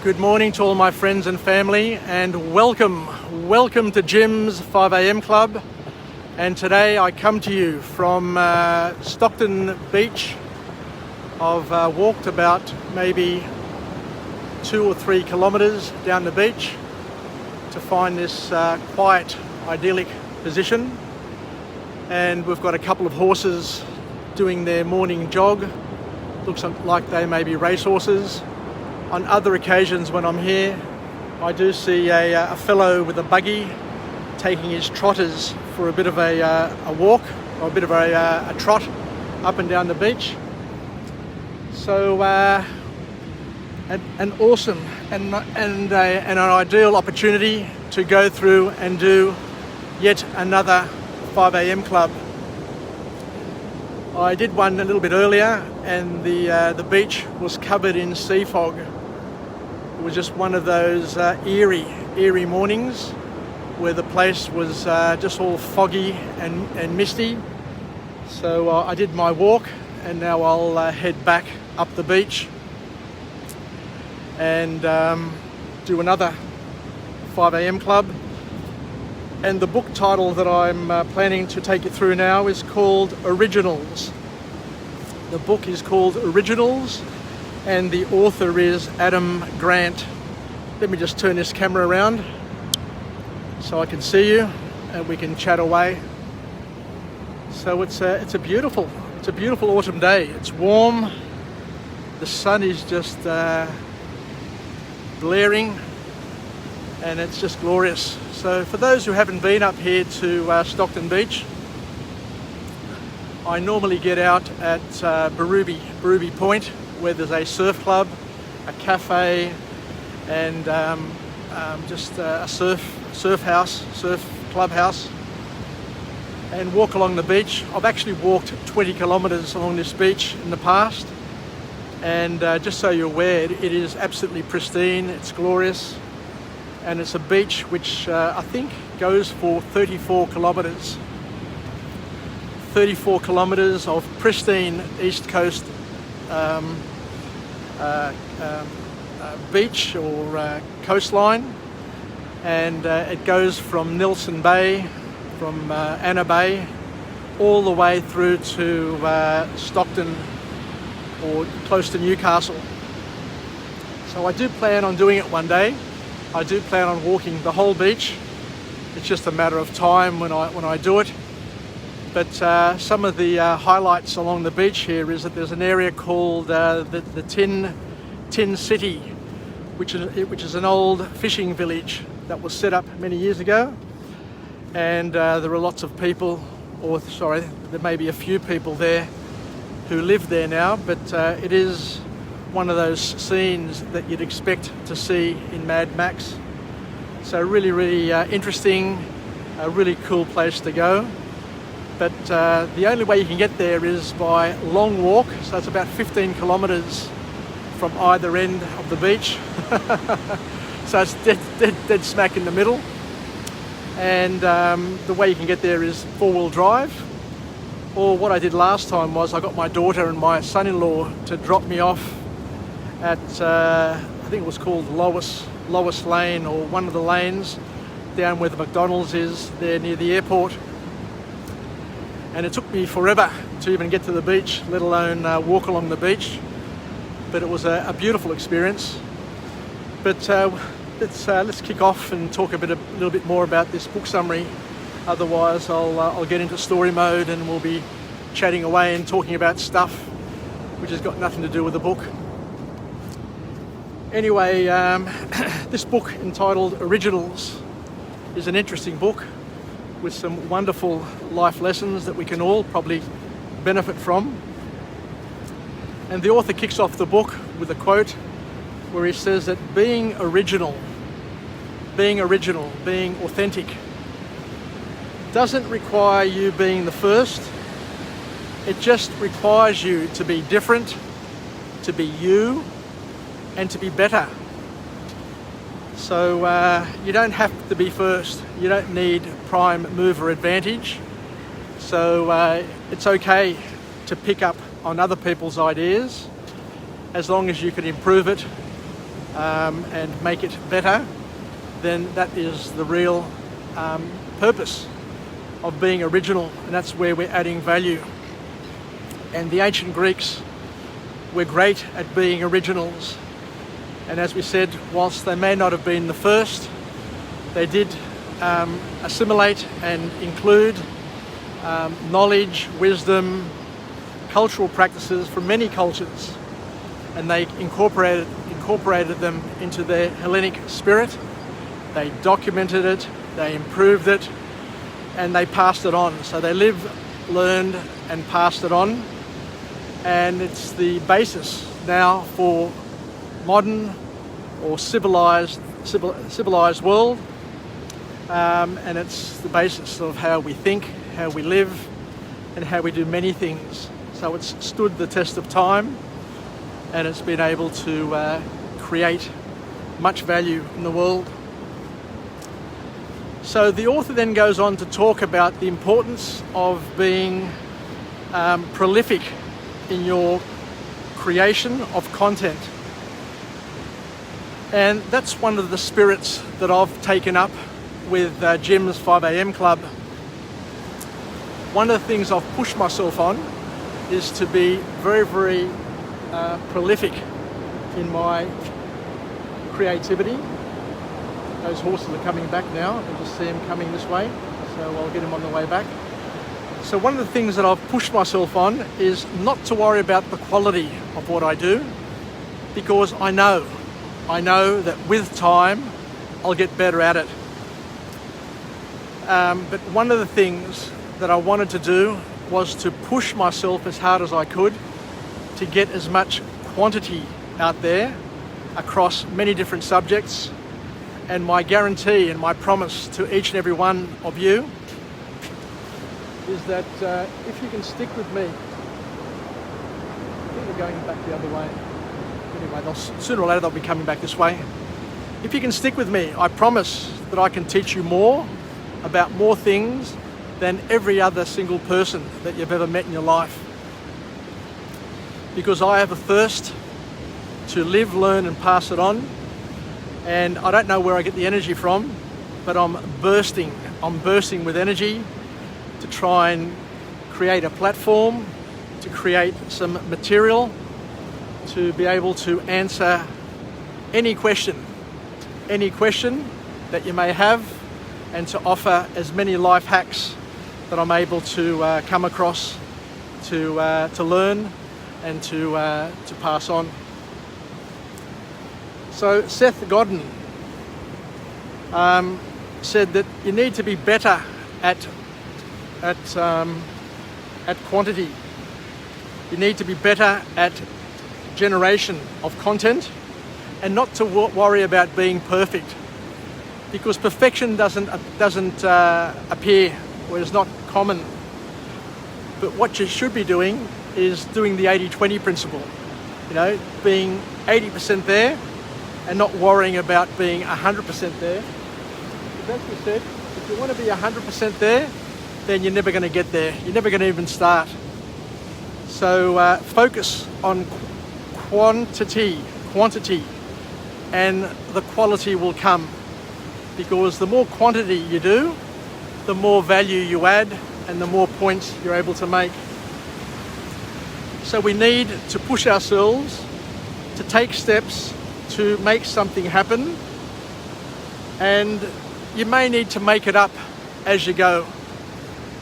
Good morning to all my friends and family, and welcome to Jim's 5 a.m. Club. And today I come to you from Stockton Beach. I've walked about maybe 2 or 3 kilometres down the beach to find this quiet, idyllic position. And we've got a couple of horses doing their morning jog. Looks like they may be racehorses. On other occasions when I'm here, I do see a fellow with a buggy taking his trotters for a bit of a walk, or a bit of a trot up and down the beach. So an awesome and an ideal opportunity to go through and do yet another 5 a.m. club. I did one a little bit earlier, and the beach was covered in sea fog. It was just one of those eerie mornings where the place was just all foggy and misty. So I did my walk, and now I'll head back up the beach and do another 5 a.m. club. And the book title that I'm planning to take you through now is called Originals. The book is called Originals, and the author is Adam Grant. Let me just turn this camera around so I can see you and we can chat away. So it's a beautiful autumn day. It's warm. The sun is just blaring, and it's just glorious. So for those who haven't been up here to Stockton Beach, I normally get out at Berrubi Point, where there's a surf club, a cafe, and just a surf clubhouse, and walk along the beach. I've actually walked 20 kilometres along this beach in the past, and just so you're aware, it is absolutely pristine. It's glorious, and it's a beach which I think goes for 34 kilometres. 34 kilometres of pristine East Coast beach or coastline, and it goes from Nelson Bay, from Anna Bay, all the way through to Stockton, or close to Newcastle. So I do plan on doing it one day. I do plan on walking the whole beach. It's just a matter of time when I do it. But some of the highlights along the beach here is that there's an area called the Tin City, which is an old fishing village that was set up many years ago. And there are lots of people, there may be a few people there who live there now, but it is one of those scenes that you'd expect to see in Mad Max. So really interesting, a really cool place to go. But the only way you can get there is by long walk, so it's about 15 kilometres from either end of the beach. So it's dead smack in the middle. And the way you can get there is 4-wheel drive. Or what I did last time was I got my daughter and my son-in-law to drop me off at, I think it was called Lois Lane, or one of the lanes down where the McDonald's is, there near the airport. And it took me forever to even get to the beach, let alone walk along the beach. But it was a beautiful experience. But let's kick off and talk a little bit more about this book summary. Otherwise, I'll get into story mode and we'll be chatting away and talking about stuff which has got nothing to do with the book. Anyway, this book entitled Originals is an interesting book with some wonderful life lessons that we can all probably benefit from. And the author kicks off the book with a quote where he says that being original, being authentic, doesn't require you being the first. It just requires you to be different, to be you, and to be better. So you don't have to be first. You don't need prime mover advantage. So it's okay to pick up on other people's ideas as long as you can improve it and make it better, then that is the real purpose of being original, and that's where we're adding value. And the ancient Greeks were great at being originals, and as we said, whilst they may not have been the first, they did assimilate and include knowledge, wisdom, cultural practices from many cultures, and they incorporated them into their Hellenic spirit. They documented it, they improved it, and they passed it on. So they lived, learned, and passed it on, and it's the basis now for modern or civilized world, and it's the basis of how we think, how we live, and how we do many things. So it's stood the test of time, and it's been able to create much value in the world. So the author then goes on to talk about the importance of being prolific in your creation of content. And that's one of the spirits that I've taken up with Jim's 5am Club. One of the things I've pushed myself on is to be very, very prolific in my creativity. Those horses are coming back now. I can just see them coming this way, so I'll get them on the way back. So one of the things that I've pushed myself on is not to worry about the quality of what I do, because I know that with time I'll get better at it. But one of the things that I wanted to do was to push myself as hard as I could to get as much quantity out there across many different subjects. And my guarantee and my promise to each and every one of you is that if you can stick with me, I think we're going back the other way. Anyway, sooner or later they'll be coming back this way. If you can stick with me, I promise that I can teach you more about more things than every other single person that you've ever met in your life. Because I have a thirst to live, learn and pass it on. And I don't know where I get the energy from, but I'm bursting with energy to try and create a platform, to create some material, to be able to answer any question that you may have, and to offer as many life hacks that I'm able to come across to learn and to pass on. So Seth Godin said that you need to be better at quantity. You need to be better at generation of content, and not to worry about being perfect, because perfection doesn't appear, or is not common. But what you should be doing is doing the 80-20 principle. You know, being 80% there and not worrying about being 100% there. Because as we said, if you want to be 100% there, then you're never going to get there. You're never going to even start. So focus on quantity, and the quality will come. Because the more quantity you do, the more value you add, and the more points you're able to make. So we need to push ourselves to take steps to make something happen, and you may need to make it up as you go.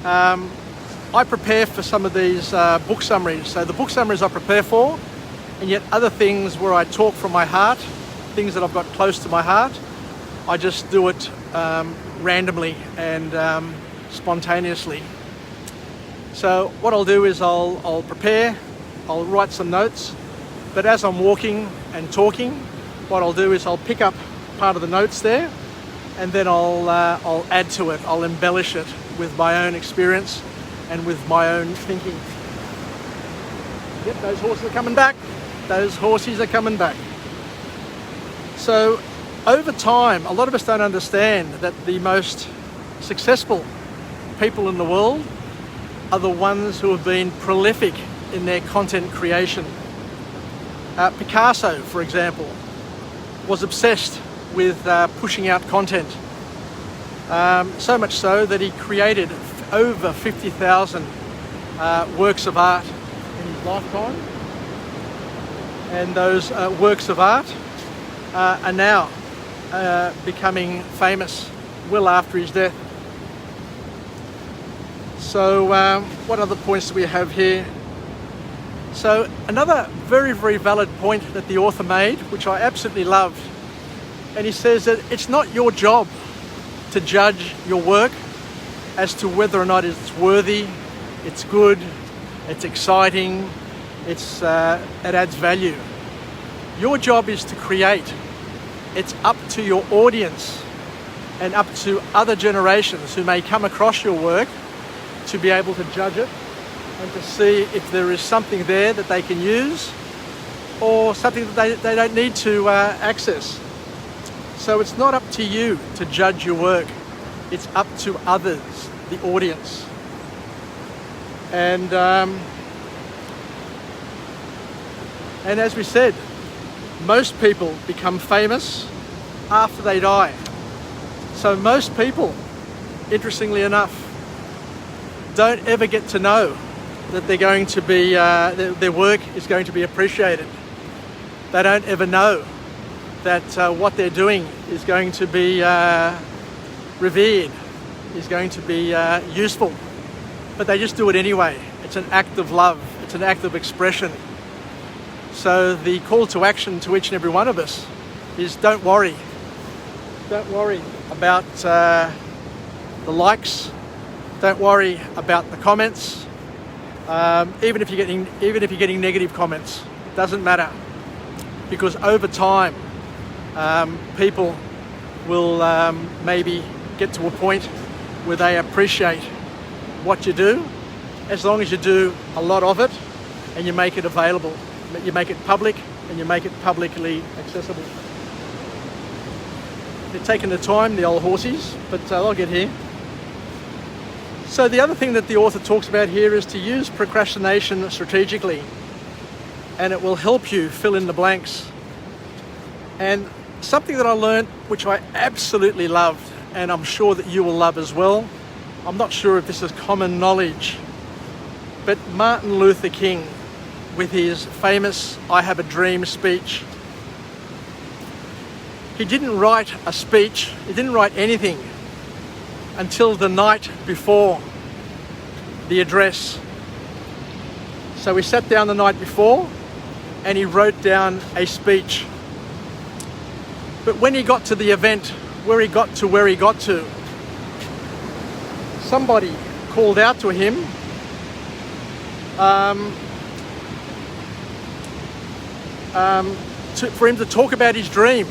I prepare for some of these book summaries. So the book summaries I prepare for, and yet other things where I talk from my heart, things that I've got close to my heart, I just do it randomly and spontaneously. So what I'll do is I'll prepare, I'll write some notes, but as I'm walking and talking, what I'll do is I'll pick up part of the notes there, and then I'll add to it. I'll embellish it with my own experience and with my own thinking. Yep, those horses are coming back. Those horses are coming back. So over time, a lot of us don't understand that the most successful people in the world are the ones who have been prolific in their content creation. Picasso, for example, was obsessed with pushing out content. So much so that he created over 50,000 works of art in his lifetime. And those works of art are now becoming famous well after his death. So what other points do we have here? So another very, very valid point that the author made, which I absolutely loved, and he says that it's not your job to judge your work as to whether or not it's worthy, it's good, it's exciting, it adds value. Your job is to create. It's up to your audience and up to other generations who may come across your work to be able to judge it and to see if there is something there that they can use or something that they don't need to access. So it's not up to you to judge your work. It's up to others, the audience. And as we said, most people become famous after they die. So most people, interestingly enough, don't ever get to know that they're going to be, their work is going to be appreciated. They don't ever know that what they're doing is going to be revered, is going to be useful. But they just do it anyway. It's an act of love. It's an act of expression. So the call to action to each and every one of us is don't worry. Don't worry about the likes. Don't worry about the comments. Even if you're getting negative comments, it doesn't matter, because over time people will maybe get to a point where they appreciate what you do, as long as you do a lot of it and you make it available, you make it public and you make it publicly accessible. They're taking the time, the old horsies, but I'll get here. So the other thing that the author talks about here is to use procrastination strategically, and it will help you fill in the blanks. And something that I learned, which I absolutely loved, and I'm sure that you will love as well, I'm not sure if this is common knowledge, but Martin Luther King, with his famous "I Have a Dream" speech, he didn't write a speech, he didn't write anything until the night before the address. So he sat down the night before and he wrote down a speech. But when he got to the event, where he got to, somebody called out to him for him to talk about his dream.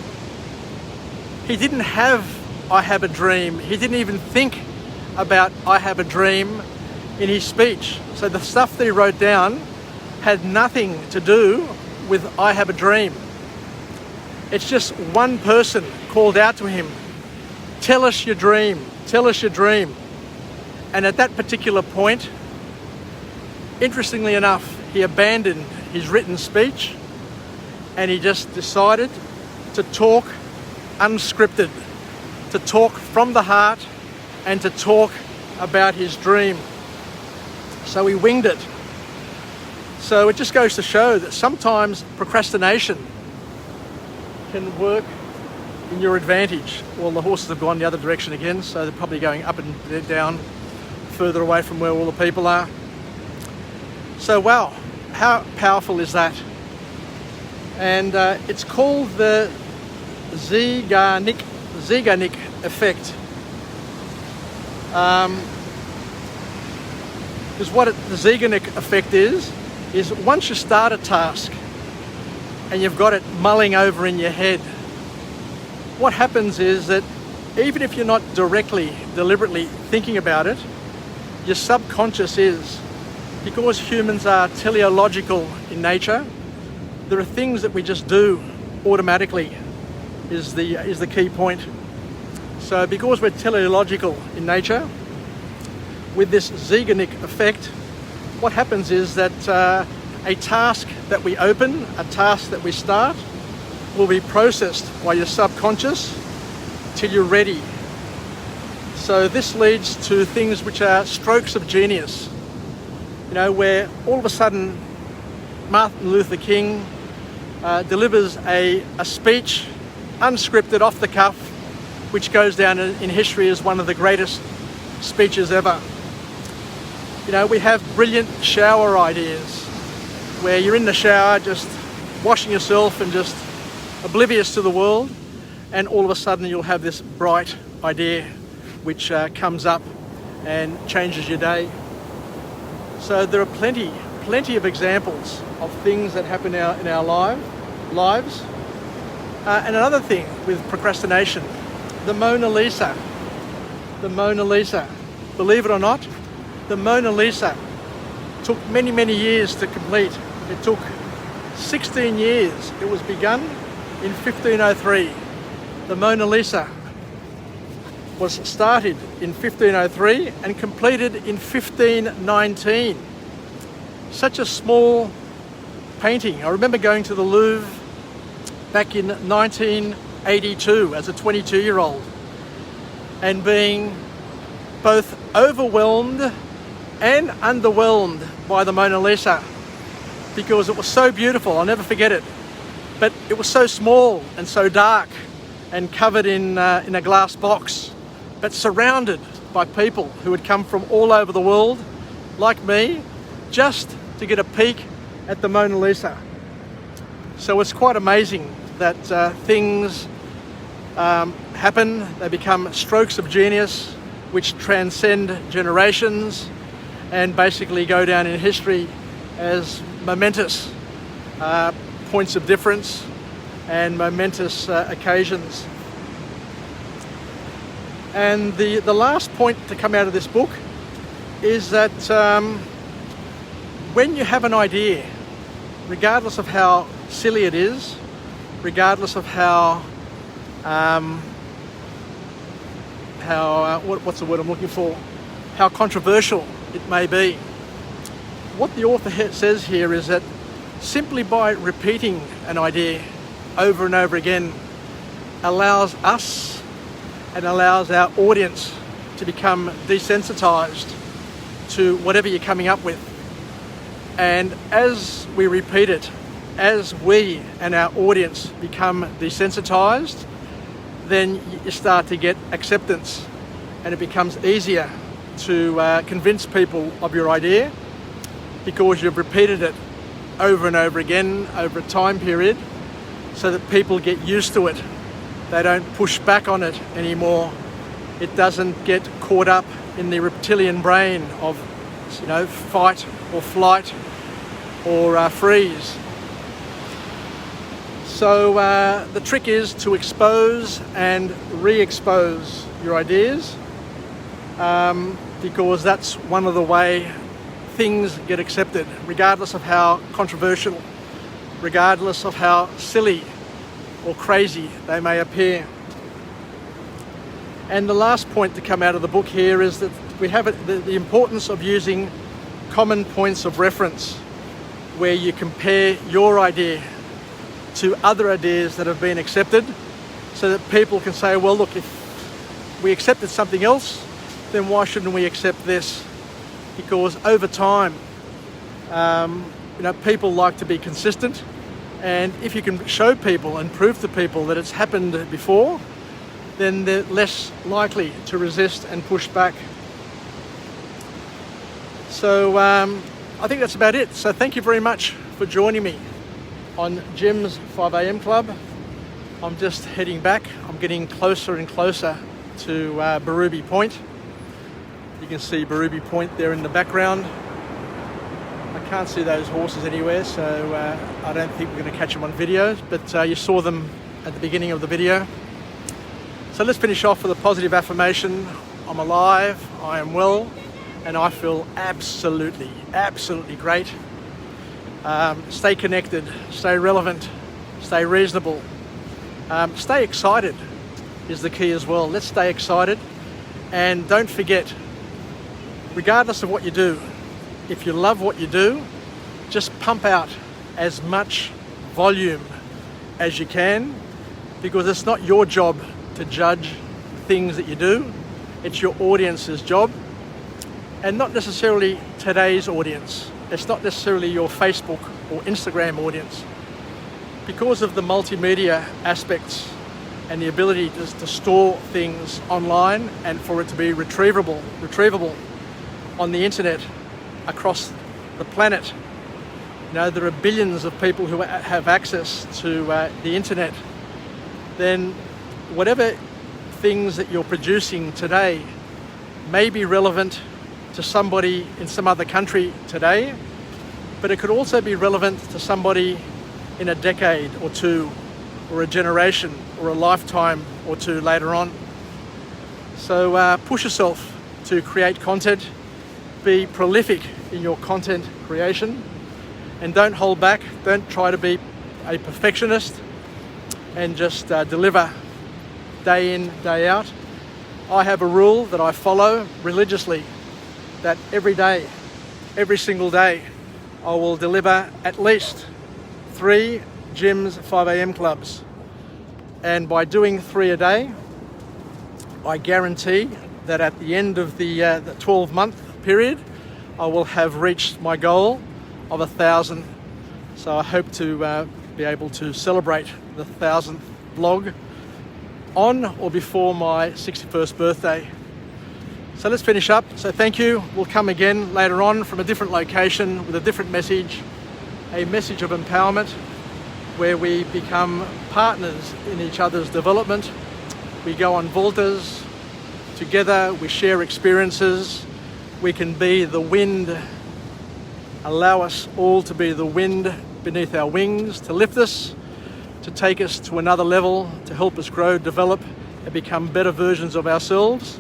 He didn't have "I have a dream." He didn't even think about "I have a dream" in his speech. So the stuff that he wrote down had nothing to do with "I have a dream." It's just one person called out to him, "Tell us your dream, tell us your dream." And at that particular point, interestingly enough, he abandoned his written speech and he just decided to talk unscripted, to talk from the heart and to talk about his dream. So he winged it. So it just goes to show that sometimes procrastination can work in your advantage. Well, the horses have gone the other direction again, so they're probably going up and down further away from where all the people are. So wow, how powerful is that? And it's called the Zegan Effect. Because what the Zegan Effect is once you start a task and you've got it mulling over in your head, what happens is that even if you're not deliberately thinking about it, your subconscious is. Because humans are teleological in nature, there are things that we just do automatically is the key point. So because we're teleological in nature, with this Zegan effect, what happens is that a task that we open, a task that we start, will be processed by your subconscious till you're ready. So this leads to things which are strokes of genius, where all of a sudden Martin Luther King delivers a speech, unscripted, off the cuff, which goes down in history as one of the greatest speeches ever. We have brilliant shower ideas where you're in the shower just washing yourself and just oblivious to the world, and all of a sudden you'll have this bright idea which comes up and changes your day. So there are plenty of examples of things that happen in our lives. And another thing with procrastination, the Mona Lisa. Believe it or not, the Mona Lisa took many years to complete. It took 16 years. It was begun in 1503. The Mona Lisa was started in 1503 and completed in 1519. Such a small painting. I remember going to the Louvre back in 1982 as a 22-year-old and being both overwhelmed and underwhelmed by the Mona Lisa because it was so beautiful. I'll never forget it. But it was so small and so dark and covered in a glass box, but surrounded by people who had come from all over the world, like me, just to get a peek at the Mona Lisa. So it's quite amazing that things happen. They become strokes of genius which transcend generations and basically go down in history as momentous points of difference and momentous occasions. And the last point to come out of this book is that when you have an idea, regardless of how silly it is, regardless of how what's the word I'm looking for, how controversial it may be, what the author says here is that simply by repeating an idea over and over again allows us and allows our audience to become desensitized to whatever you're coming up with. And as we repeat it, as we and our audience become desensitized, then you start to get acceptance and it becomes easier to convince people of your idea because you've repeated it over and over again over a time period so that people get used to it. They don't push back on it anymore. It doesn't get caught up in the reptilian brain of, fight or flight or freeze. So the trick is to expose and re-expose your ideas because that's one of the way things get accepted, regardless of how controversial, regardless of how silly or crazy they may appear. And the last point to come out of the book here is that we have the importance of using common points of reference where you compare your idea to other ideas that have been accepted so that people can say, well, look, if we accepted something else, then why shouldn't we accept this? Because over time, people like to be consistent, and if you can show people and prove to people that it's happened before, then they're less likely to resist and push back. So I think that's about it. So thank you very much for joining me on Jim's 5 a.m. Club. I'm just heading back. I'm getting closer and closer to Barruby Point. You can see Barruby Point there in the background. I can't see those horses anywhere, so I don't think we're going to catch them on video, but you saw them at the beginning of the video. So let's finish off with a positive affirmation. I'm alive, I am well, and I feel absolutely great. Stay connected, stay relevant, stay reasonable. Stay excited is the key as well. Let's stay excited, and don't forget, regardless of what you do, if you love what you do, just pump out as much volume as you can, because it's not your job to judge things that you do. It's your audience's job, and not necessarily today's audience. It's not necessarily your Facebook or Instagram audience. Because of the multimedia aspects and the ability to store things online and for it to be retrievable on the internet across the planet. You know, there are billions of people who have access to the internet. Then whatever things that you're producing today may be relevant to somebody in some other country today, but it could also be relevant to somebody in a decade or two, or a generation, or a lifetime or two later on. So push yourself to create content, be prolific in your content creation, and don't hold back. Don't try to be a perfectionist, and just deliver day in, day out. I have a rule that I follow religiously, that every day, every single day, I will deliver at least 3 gyms 5 a.m. clubs. And by doing 3 a day, I guarantee that at the end of the 12-month period, I will have reached my goal of 1,000. So I hope to be able to celebrate the 1,000th blog on or before my 61st birthday. So let's finish up. So thank you. We'll come again later on from a different location with a different message, a message of empowerment, where we become partners in each other's development. We go on voltas together, we share experiences, we can be the wind, allow us all to be the wind beneath our wings, to lift us, to take us to another level, to help us grow, develop, and become better versions of ourselves,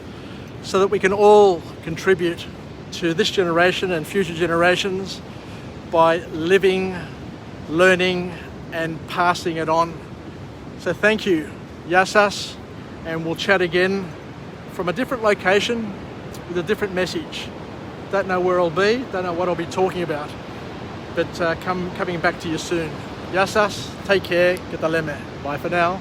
so that we can all contribute to this generation and future generations by living, learning, and passing it on. So thank you, Yasas, and we'll chat again from a different location with a different message. Don't know where I'll be, don't know what I'll be talking about, but coming back to you soon. Yasas, take care, que taleme. Bye for now.